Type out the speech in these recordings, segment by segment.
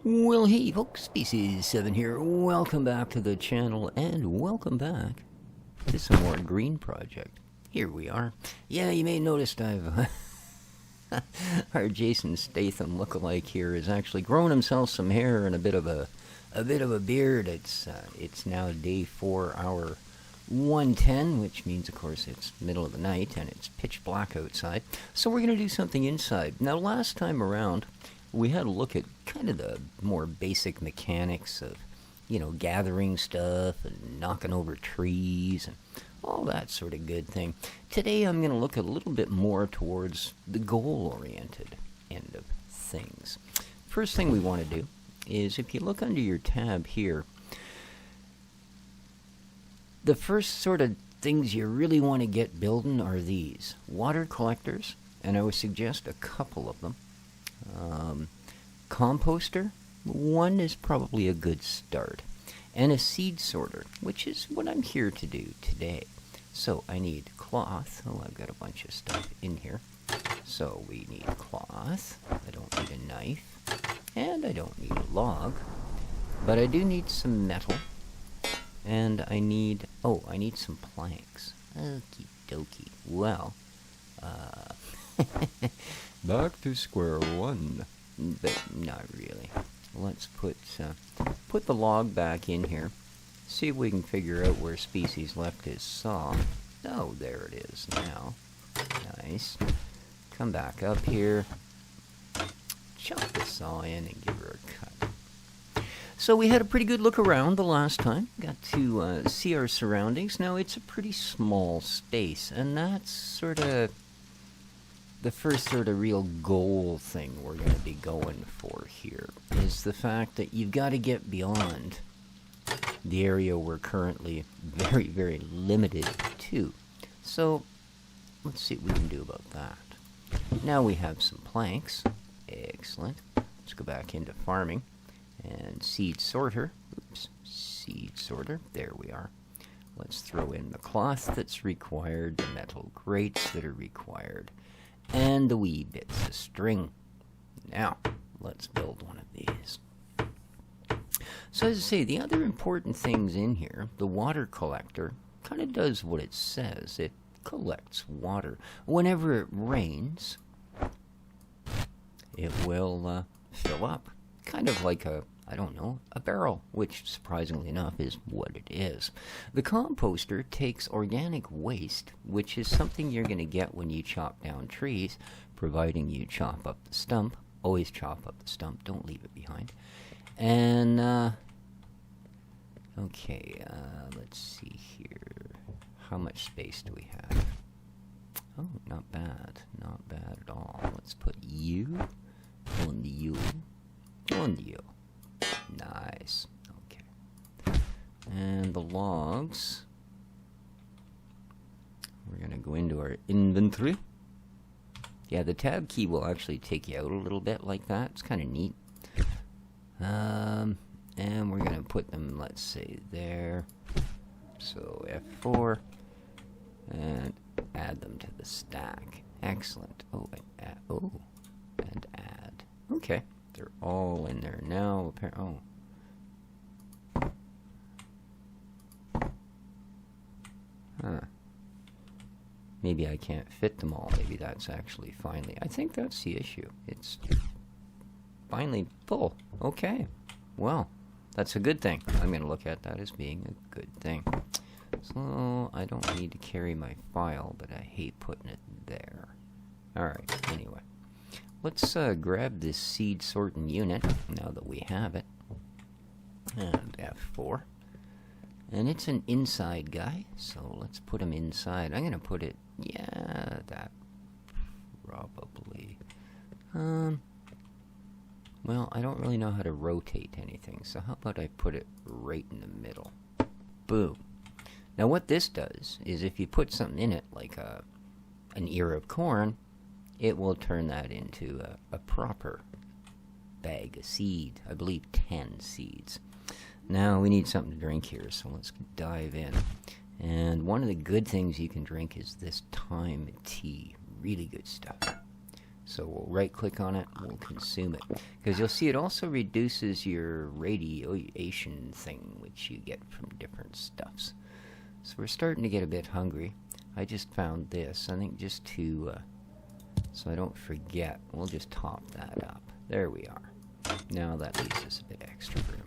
Well, hey folks, Species 7 here. Welcome back to the channel, and welcome back to some more Green Project. Here we are. Yeah, you may have noticed I've... our Jason Statham lookalike here has actually grown himself some hair and a bit of a beard. It's now day 4, hour 1:10, which means, of course, it's middle of the night and it's pitch black outside. So we're going to do something inside. Now, last time around, we had a look at kind of the more basic mechanics of, you know, gathering stuff and knocking over trees and all that sort of good thing. Today I'm going to look a little bit more towards the goal-oriented end of things. First thing we want to do is, if you look under your tab here, the first sort of things you really want to get building are these. Water collectors, and I would suggest a couple of them. Composter, one is probably a good start. And a seed sorter, which is what I'm here to do today. So I need cloth. Oh, I've got a bunch of stuff in here. So we need cloth. I don't need a knife. And I don't need a log. But I do need some metal. And I need some planks. Okie dokie. Well, back to square one. But not really. Let's put the log back in here. See if we can figure out where Species left his saw. Oh, there it is now. Nice. Come back up here. Chuck the saw in and give her a cut. So we had a pretty good look around the last time. Got to see our surroundings. Now, it's a pretty small space, and that's sort of the first sort of real goal thing we're going to be going for here, is the fact that you've got to get beyond the area we're currently very, very limited to. So let's see what we can do about that. Now we have some planks. Excellent. Let's go back into farming and seed sorter. Oops, seed sorter. There we are. Let's throw in the cloth that's required, the metal grates that are required, and the wee bits of string. Now, let's build one of these. So as I say, the other important things in here, the water collector kind of does what it says. It collects water. Whenever it rains, it will fill up. Kind of like a barrel, which surprisingly enough is what it is. The composter takes organic waste, which is something you're going to get when you chop down trees, providing you chop up the stump. Always chop up the stump, don't leave it behind. And, okay, let's see here. How much space do we have? Oh, not bad. Not bad at all. Let's put you on you on you. Nice. Okay. And the logs, we're going to go into our inventory. Yeah, the tab key will actually take you out a little bit like that. It's kind of neat. And we're going to put them, let's say, there. So F4. And add them to the stack. Excellent. Oh, and add. Okay. They're all in there now. Oh. Huh. Maybe I can't fit them all. Maybe that's actually finally... I think that's the issue. It's finally full. Okay. Well, that's a good thing. I'm going to look at that as being a good thing. So, I don't need to carry my file, but I hate putting it there. Alright, anyway. Let's grab this seed sorting unit, now that we have it. And F4. And it's an inside guy, so let's put him inside. I'm going to put it... Yeah, that probably... Well, I don't really know how to rotate anything, so how about I put it right in the middle. Boom. Now what this does is if you put something in it, like an ear of corn, it will turn that into a proper bag of seed. I believe 10 seeds. Now we need something to drink here, so let's dive in. And one of the good things you can drink is this thyme tea. Really good stuff. So we'll right-click on it, we'll consume it. Because you'll see it also reduces your radiation thing, which you get from different stuffs. So we're starting to get a bit hungry. I just found this. I think just to, so I don't forget, we'll just top that up. There we are. Now that leaves us a bit extra room.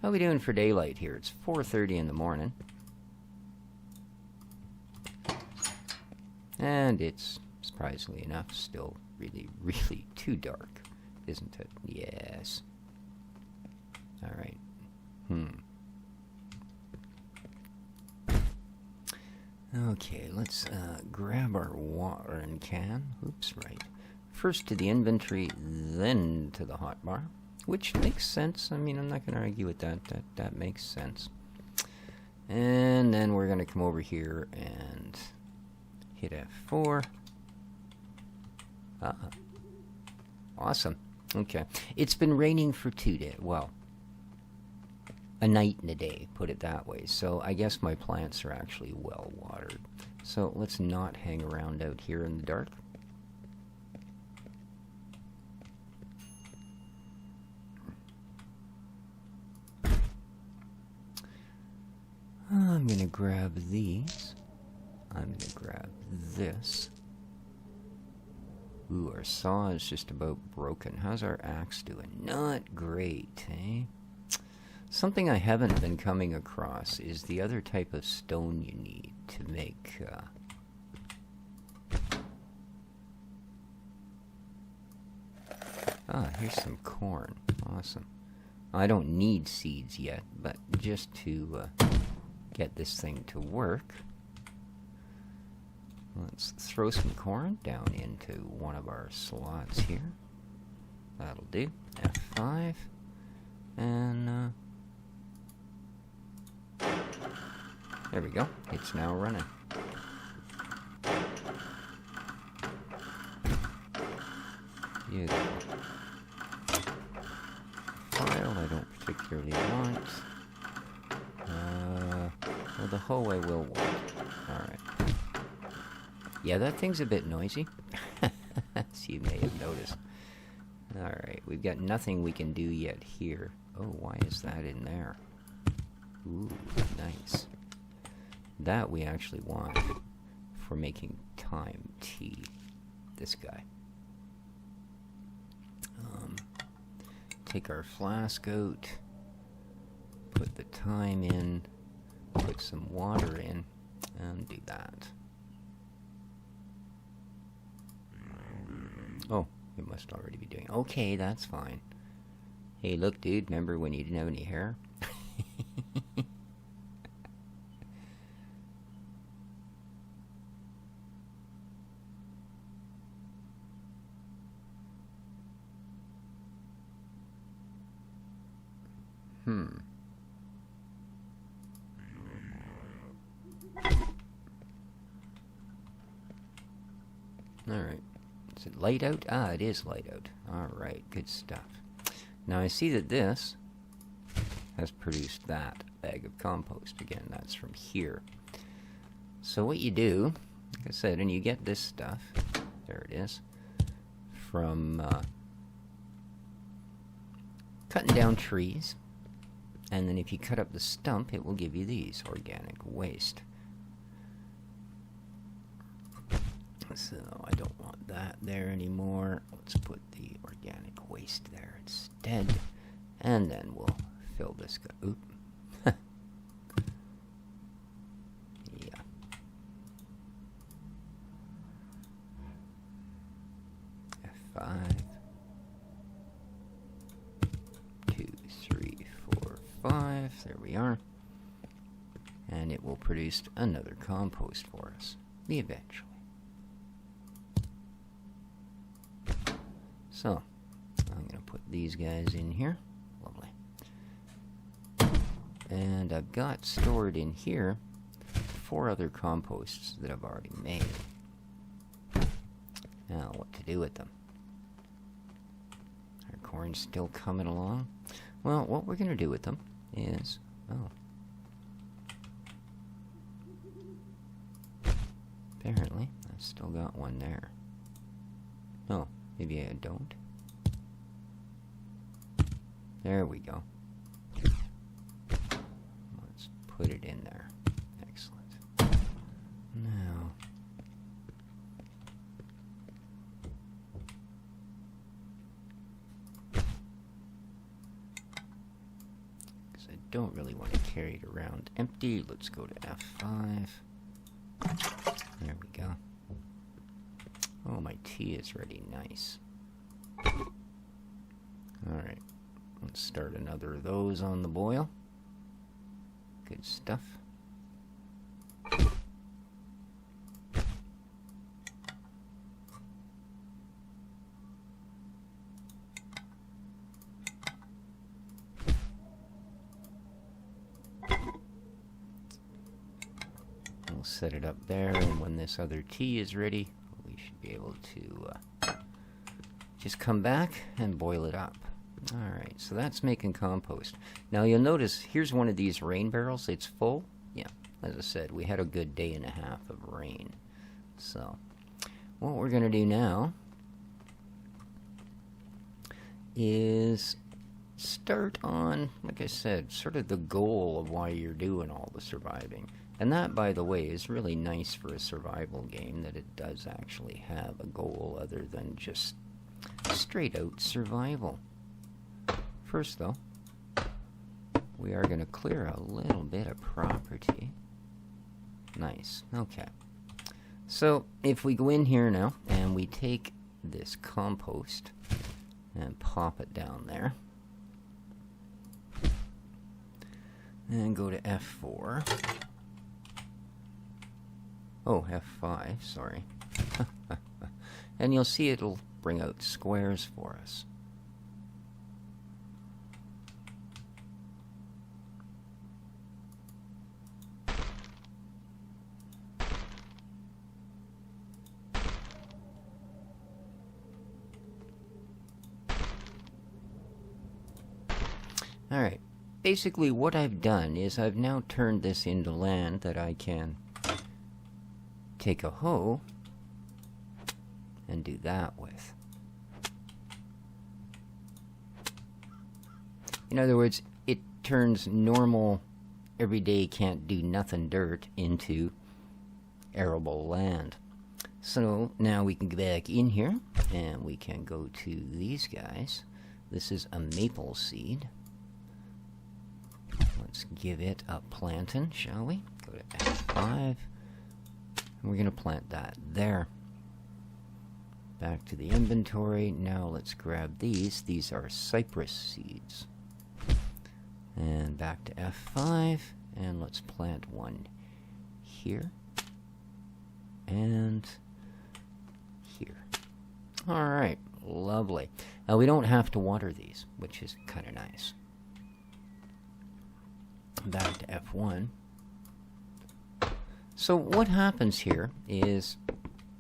How are we doing for daylight here? It's 4:30 in the morning. And it's, surprisingly enough, still really, really too dark, isn't it? Yes. All right. Okay, let's grab our watering can. Oops, right. First to the inventory, then to the hotbar, which makes sense. I mean, I'm not going to argue with that. That makes sense. And then we're going to come over here and hit F4. Awesome. Okay. It's been raining for 2 days. Well, a night and a day, put it that way. So I guess my plants are actually well watered. So let's not hang around out here in the dark. I'm going to grab these. I'm going to grab this. Ooh, our saw is just about broken. How's our axe doing? Not great, eh? Something I haven't been coming across is the other type of stone you need to make... here's some corn. Awesome. I don't need seeds yet, but just to get this thing to work, let's throw some corn down into one of our slots here. That'll do. F5. And, there we go. It's now running. Beautiful. File I don't particularly want. Well, the hoe I will want. Alright. Yeah, that thing's a bit noisy. As you may have noticed. Alright, we've got nothing we can do yet here. Oh, why is that in there? Ooh, nice. That we actually want for making time tea. This guy. Take our flask out, put the thyme in, put some water in, and do that. Oh, it must already be doing it. Okay, that's fine. Hey, look, dude, remember when you didn't have any hair? Alright. Is it light out? Ah, it is light out. Alright, good stuff. Now I see that this has produced that bag of compost. Again, that's from here. So what you do, like I said, and you get this stuff, there it is, from cutting down trees. And then if you cut up the stump, it will give you these, organic waste. So I don't want that there anymore. Let's put the organic waste there instead. And then we'll fill this guy. Oop. Yeah. F5. 2, 3, 4, 5. There we are. And it will produce another compost for us. Eventually. So, I'm going to put these guys in here. Lovely. And I've got stored in here 4 other composts that I've already made. Now, what to do with them? Our corn's still coming along. Well, what we're going to do with them is... Oh. Apparently, I've still got one there. Oh. Maybe I don't. There we go. Let's put it in there. Excellent. Now, because I don't really want to carry it around empty, let's go to F5. There we go. Oh, my tea is ready. Nice. Alright. Let's start another of those on the boil. Good stuff. We'll set it up there, and when this other tea is ready, we should be able to just come back and boil it up. Alright, so that's making compost. Now you'll notice, here's one of these rain barrels. It's full. Yeah, as I said, we had a good day and a half of rain. So, what we're going to do now is start on, like I said, sort of the goal of why you're doing all the surviving. And that, by the way, is really nice for a survival game, that it does actually have a goal other than just straight out survival. First, though, we are going to clear a little bit of property. Nice. Okay. So, if we go in here now, and we take this compost and pop it down there, and go to F4. Oh, F5, sorry. And you'll see it'll bring out squares for us. Alright, basically what I've done is I've now turned this into land that I can take a hoe and do that with. In other words, it turns normal, everyday can't do nothing dirt into arable land. So now we can go back in here and we can go to these guys. This is a maple seed. Let's give it a planting, shall we? Go to F5. And we're going to plant that there. Back to the inventory. Now let's grab these. These are cypress seeds. And back to F5. And let's plant one here. And here. Alright, lovely. Now we don't have to water these, which is kind of nice. Back to F1. So what happens here is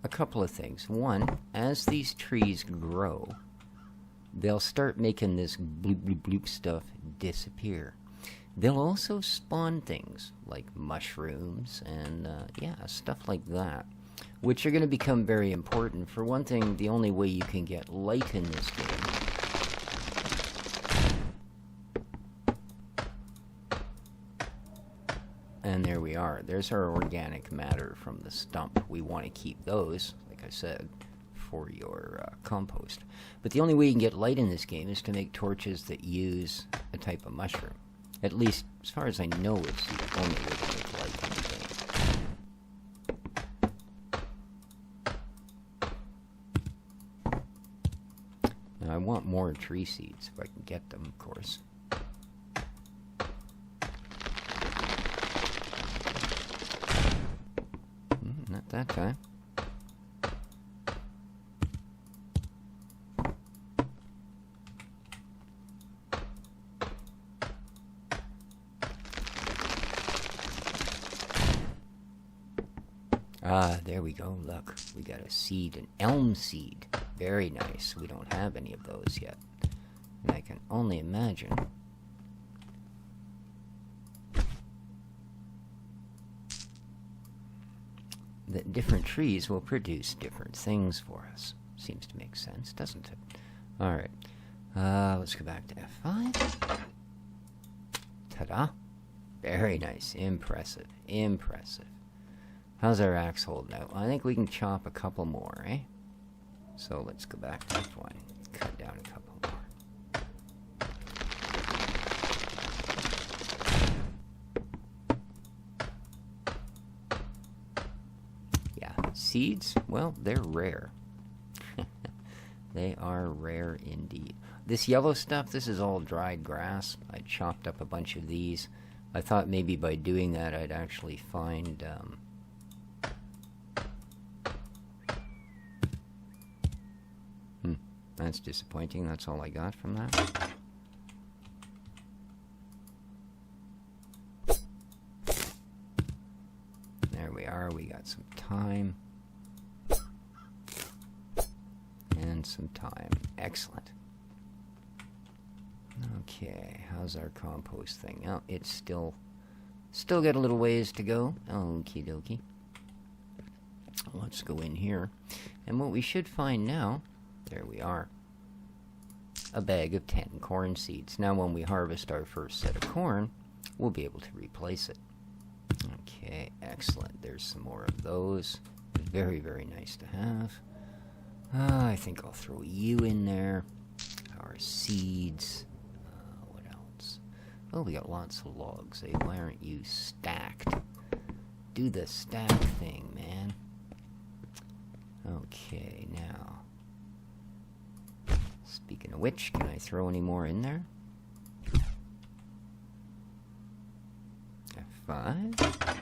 a couple of things. One, as these trees grow, they'll start making this bloop bloop bloop stuff disappear. They'll also spawn things like mushrooms and yeah, stuff like that, which are going to become very important. For one thing, the only way you can get light in this game and there we are. There's our organic matter from the stump. We want to keep those, like I said, for your compost. But the only way you can get light in this game is to make torches that use a type of mushroom. At least, as far as I know, it's the only way to make light in the game. Now, I want more tree seeds, if I can get them, of course. Not that time. Ah, there we go. Look, we got a seed, an elm seed. Very nice. We don't have any of those yet. And I can only imagine that different trees will produce different things for us. Seems to make sense, doesn't it? Alright. Let's go back to F5. Ta-da. Very nice. Impressive. Impressive. How's our axe holding out? I think we can chop a couple more, eh? So let's go back to F1. Cut down a couple more. Yeah, seeds, well, they're rare. They are rare indeed. This yellow stuff, this is all dried grass. I chopped up a bunch of these. I thought maybe by doing that I'd actually find... That's disappointing. That's all I got from that. There we are. We got some thyme. And some thyme. Excellent. Okay, how's our compost thing? Oh, it's still got a little ways to go. Okie dokie. Let's go in here. And what we should find now, there we are. A bag of 10 corn seeds. Now when we harvest our first set of corn, we'll be able to replace it. Okay, excellent. There's some more of those. Very, very nice to have. I think I'll throw you in there. Our seeds. What else? Oh, we got lots of logs. Eh? Why aren't you stacked? Do the stack thing, man. Okay, now. Speaking of which, can I throw any more in there? F5.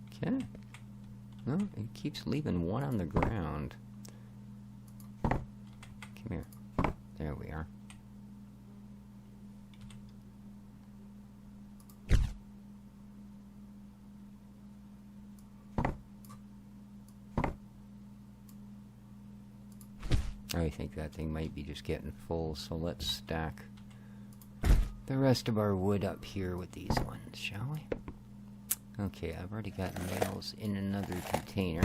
Okay. No, it keeps leaving one on the ground. Come here. There we are. I think that thing might be just getting full, so let's stack the rest of our wood up here with these ones, shall we? Okay, I've already got nails in another container,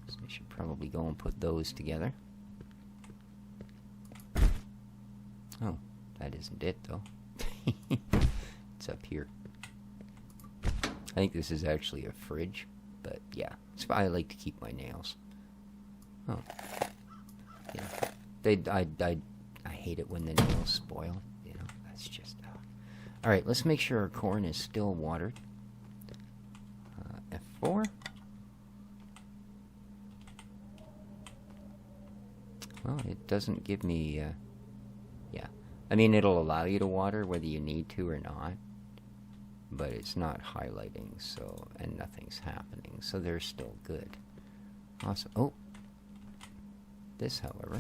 so I should probably go and put those together. Oh, that isn't it, though. It's up here. I think this is actually a fridge, but yeah, I like to keep my nails. Oh. Yeah. I hate it when the nails spoil. You know, that's just... Alright, let's make sure our corn is still watered. F4. Well, it doesn't give me... yeah. I mean, it'll allow you to water whether you need to or not. But it's not highlighting, so... And nothing's happening, so they're still good. Awesome. Oh! This, however,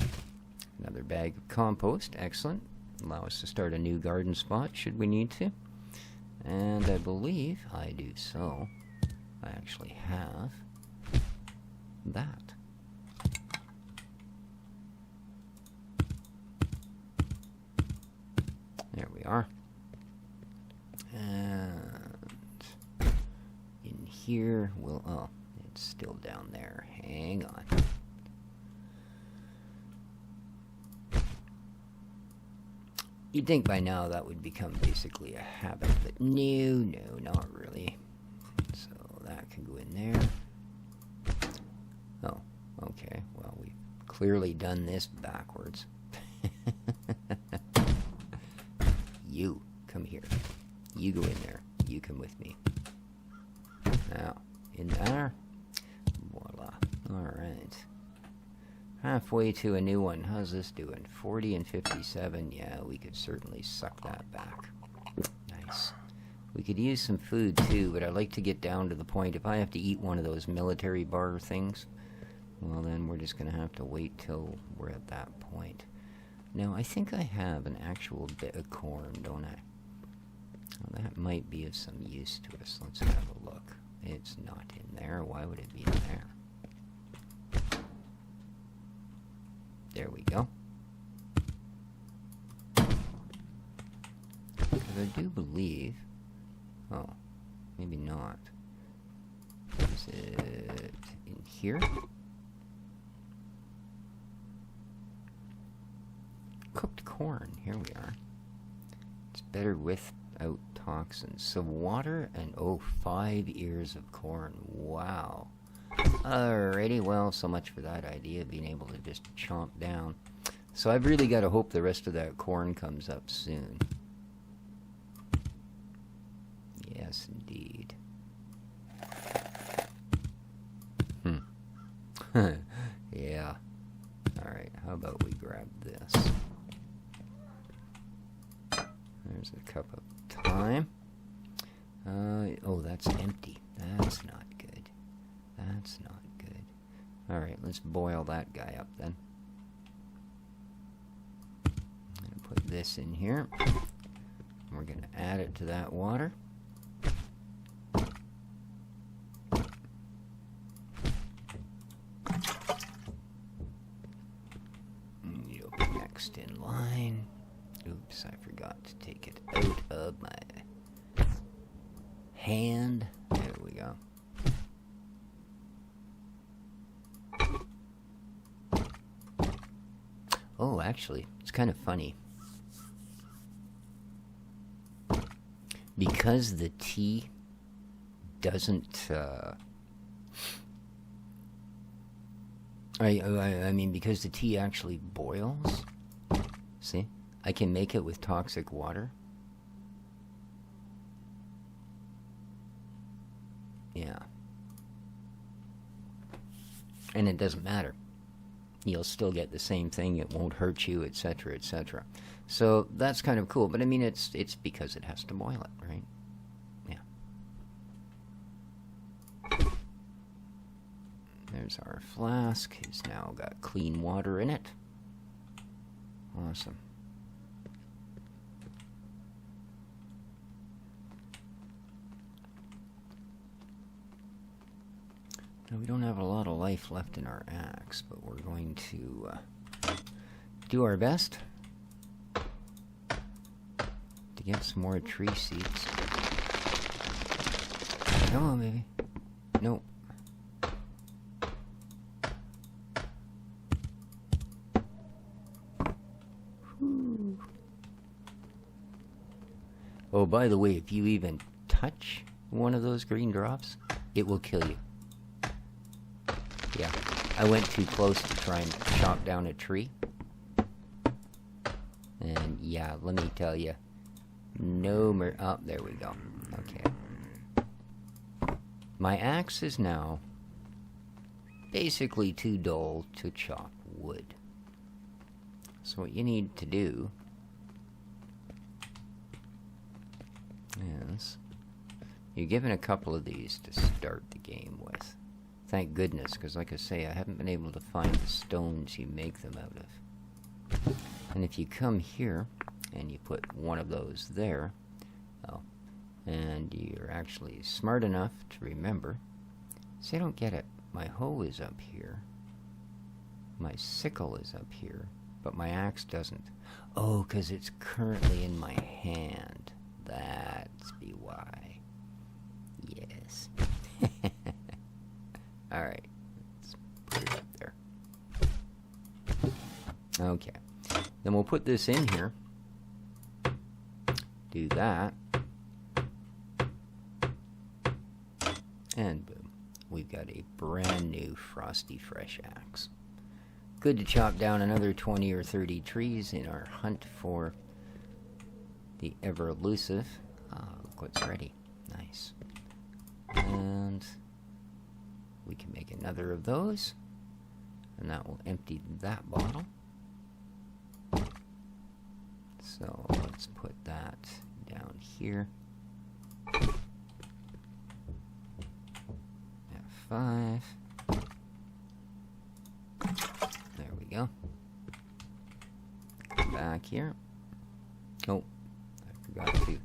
another bag of compost. Excellent. Allow us to start a new garden spot should we need to. And I believe I do so. I actually have that. There we are. And in here we'll... Oh, it's still down there. Hang on. You'd think by now that would become basically a habit, but no, not really. So that can go in there. Oh, okay. Well, we've clearly done this backwards. You, come here. You go in there. You come with me. Now, in there. Voila. Alright. Halfway to a new one. How's this doing? 40 and 57. Yeah, we could certainly suck that back. Nice. We could use some food too, but I'd like to get down to the point. If I have to eat one of those military bar things, well then we're just going to have to wait till we're at that point. Now, I think I have an actual bit of corn, don't I? Well, that might be of some use to us. Let's have a look. It's not in there. Why would it be in there? There we go. Because I do believe Oh, maybe not. Is it in here? Cooked corn. Here we are. It's better without toxins. So water and, oh, 5 ears of corn. Wow. Alrighty, well, so much for that idea of being able to just chomp down. So I've really got to hope the rest of that corn comes up soon. Yes, indeed. Yeah. Alright, how about we grab this? There's a cup of thyme. Oh, that's empty. That's not good. That's not good. Alright, let's boil that guy up then. I'm going to put this in here. We're going to add it to that water. You'll be next in line. Oops, I forgot to take it out of my hand. There we go. Oh, actually, it's kind of funny. Because the tea doesn't, I mean, because the tea actually boils, see? I can make it with toxic water. Yeah. And it doesn't matter. You'll still get the same thing. It won't hurt you, etc., etc. So that's kind of cool. But I mean, it's because it has to boil it, right? Yeah. There's our flask. It's now got clean water in it. Awesome. Now, we don't have a lot of life left in our axe, but we're going to do our best to get some more tree seeds. Come on, baby. Nope. Whew. Oh, by the way, if you even touch one of those green drops, it will kill you. Yeah, I went too close to try and chop down a tree. And yeah, let me tell you, no mer- oh, there we go. Okay. My axe is now basically too dull to chop wood. So what you need to do is, you're given a couple of these to start the game with. Thank goodness, because like I say, I haven't been able to find the stones you make them out of. And if you come here, and you put one of those there, oh, and you're actually smart enough to remember, see, I don't get it. My hoe is up here, my sickle is up here, but my axe doesn't. Oh, because it's currently in my hand. That's be why. Yes. Alright, let's put it up there. Okay, then we'll put this in here. Do that. And boom, we've got a brand new frosty fresh axe. Good to chop down another 20 or 30 trees in our hunt for the ever elusive. Look what's ready. Nice. And we can make another of those, and that will empty that bottle. So let's put that down here. F5. There we go. Come back here. Oh, I forgot to,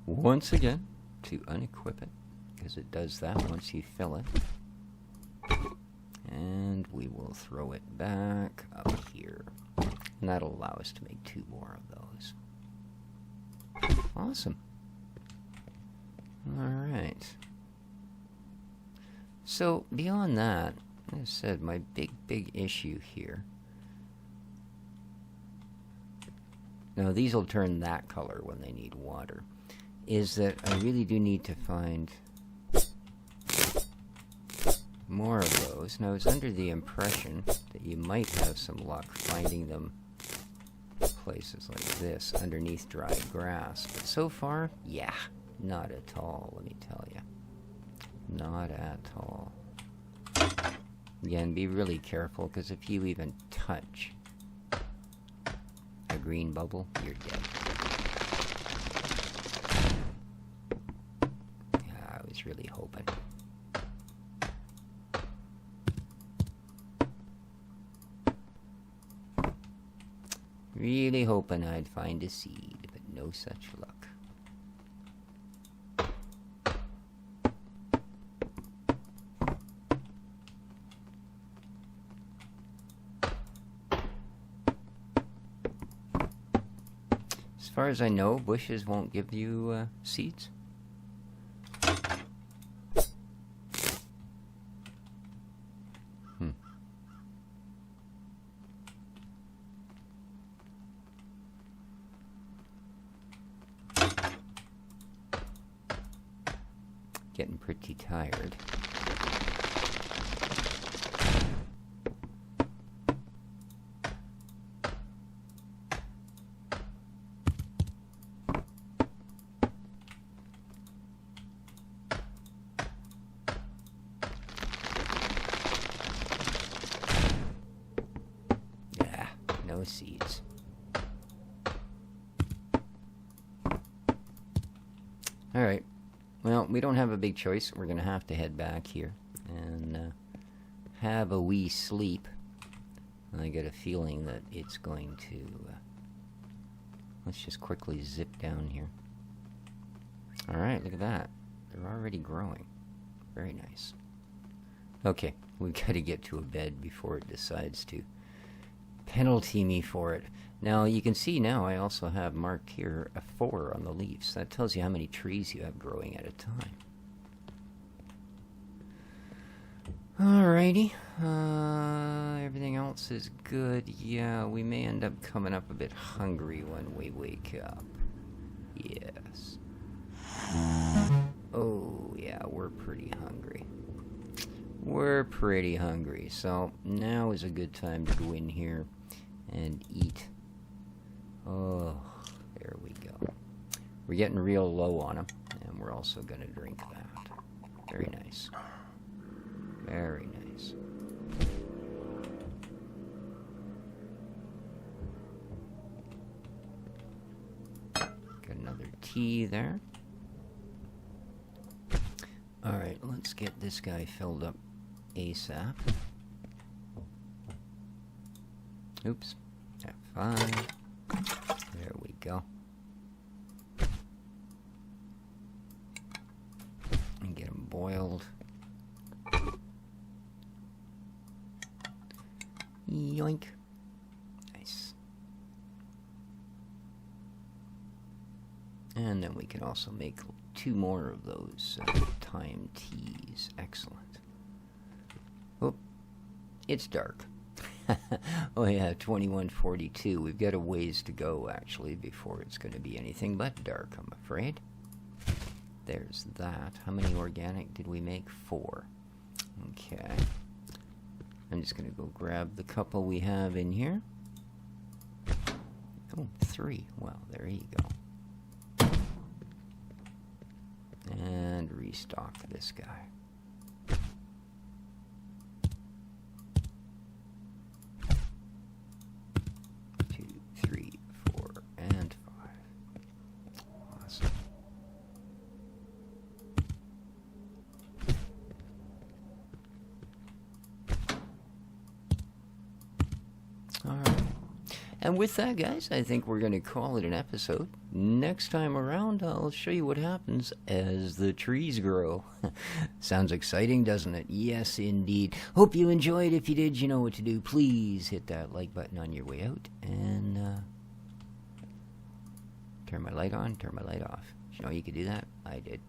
once again, to unequip it, because it does that once you fill it. And we will throw it back up here. And that'll allow us to make 2 more of those. Awesome. Alright. So, beyond that, as I said, my big issue here. Now, these will turn that color when they need water. Is that I really do need to find more of those. Now, I was under the impression that you might have some luck finding them places like this, underneath dry grass. But so far, yeah, not at all, let me tell you. Not at all. Again, be really careful, because if you even touch a green bubble, you're dead. Yeah, I was really hoping. Really hoping I'd find a seed, but no such luck. As far as I know, bushes won't give you seeds. Getting pretty tired. Yeah, no seeds. All right. Well, we don't have a big choice. We're going to have to head back here and have a wee sleep. I get a feeling that it's going to... let's just quickly zip down here. Alright, look at that. They're already growing. Very nice. Okay, we've got to get to a bed before it decides to penalty me for it. Now, you can see now I also have marked here a 4 on the leaves. That tells you how many trees you have growing at a time. Alrighty. Everything else is good. Yeah, we may end up coming up a bit hungry when we wake up. Yes. Oh, yeah, we're pretty hungry. We're pretty hungry. So, now is a good time to go in here and eat. Oh, there we go. We're getting real low on them, and we're also going to drink that. Very nice. Very nice. Got another tea there. Alright, let's get this guy filled up ASAP. Oops. F5. There we go. And get them boiled. Yoink. Nice. And then we can also make 2 more of those time teas. Excellent. Oh, it's dark. Oh yeah, 21:42. We've got a ways to go, actually, before it's going to be anything but dark, I'm afraid. There's that. How many organic did we make? 4. Okay. I'm just going to go grab the couple we have in here. Oh, 3. Well, there you go. And restock this guy. 2, 3, 4, and 5. Awesome. Alright. And with that, guys, I think we're going to call it an episode. Next time around, I'll show you what happens as the trees grow. Sounds exciting, doesn't it? Yes, indeed. Hope you enjoyed. If you did, you know what to do. Please hit that like button on your way out. And turn my light on, turn my light off. Did you know you could do that? I did.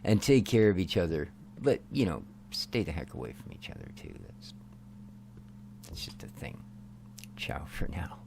And take care of each other. But, stay the heck away from each other, too. That's just a thing. Ciao for now.